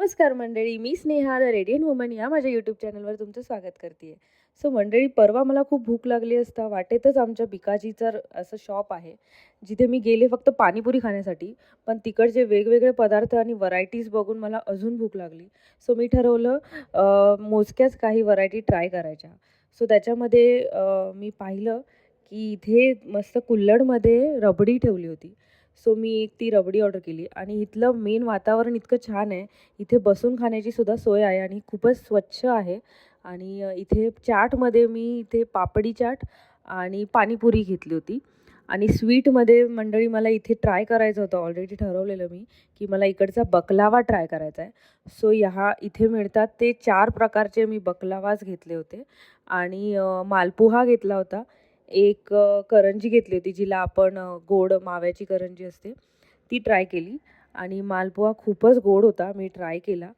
नमस्कार मंडळी, मी Sneha the radiant woman या माझ्या यूट्यूब चॅनलवर तुमचं स्वागत करते. सो मंडळी, परवा मला खूप भूक लागली असता वाटेतच आमच्या बिकाजीचं असं शॉप आहे, जिथे मी गेले फक्त पाणीपुरी खाण्यासाठी. पण तिकडचे वेगवेगळे पदार्थ आणि व्हरायटीज बघून मला अजून भूक लागली. सो मी ठरवलं मोजक्याच काही व्हरायटी ट्राय करायच्या. सो त्याच्यामध्ये मी पाहिलं की इथे मस्त कुल्हडमध्ये रबडी ठेवली होती. सो मी एक ती रबडी ऑर्डर केली आणि इथलं मेन वातावरण इतकं छान आहे. इथे बसून खाण्याची सुद्धा सोय आहे आणि खूपच स्वच्छ आहे. आणि इथे चाटमध्ये मी इथे पापडी चाट आणि पाणीपुरी घेतली होती. आणि स्वीटमध्ये मंडळी मला इथे ट्राय करायचं होतं, ऑलरेडी ठरवलेलं मी की मला इकडचा बकलावा ट्राय करायचा आहे. सो इथे मिळतात ते 4 प्रकारचे मी बकलावाज घेतले होते. आणि मालपुहा घेतला होता. एक करंजी घेतली होती, जिला आपण गोड माव्याची करंजी असते, ती ट्राय केली. आणि मालपुहा खूपच गोड होता, मी ट्राय केला.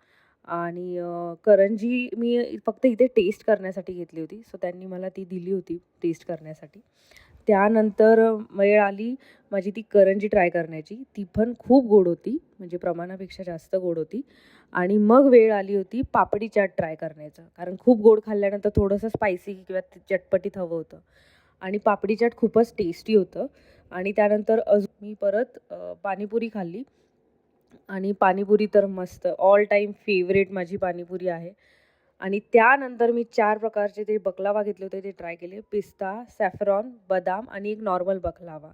आणि करंजी मी फक्त इथे टेस्ट करण्यासाठी घेतली होती. सो त्यांनी मला ती दिली होती टेस्ट करण्यासाठी. त्यानंतर वेळ आली माझी ती करंजी ट्राय करण्याची. ती पण खूप गोड होती, म्हणजे प्रमाणापेक्षा जास्त गोड होती. आणि मग वेळ आली होती पापडी चाट ट्राय करण्याचं, कारण खूप गोड खाल्ल्यानंतर थोडंसं स्पायसी किंवा चटपटीत हवं होतं. आणि पापडी चाट खूपच टेस्टी होतं. आणि त्यानंतर अजून मी परत पाणीपुरी खाल्ली. आणि पाणीपुरी तर मस्त, ऑल टाईम फेवरेट माझी पाणीपुरी आहे. आणि त्यानंतर मी 4 प्रकारचे ते बकलावा घेतले होते, ते ट्राय केले. पिस्ता, सॅफ्रॉन, बदाम आणि एक नॉर्मल बकलावा.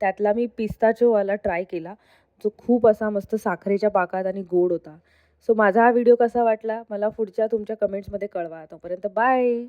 त्यातला मी पिस्ताचोवाला ट्राय केला, जो खूप असा मस्त साखरेच्या पाकात आणि गोड होता. सो माझा हा व्हिडिओ कसा वाटला मला पुढच्या तुमच्या कमेंट्समध्ये कळवा. तोपर्यंत बाय.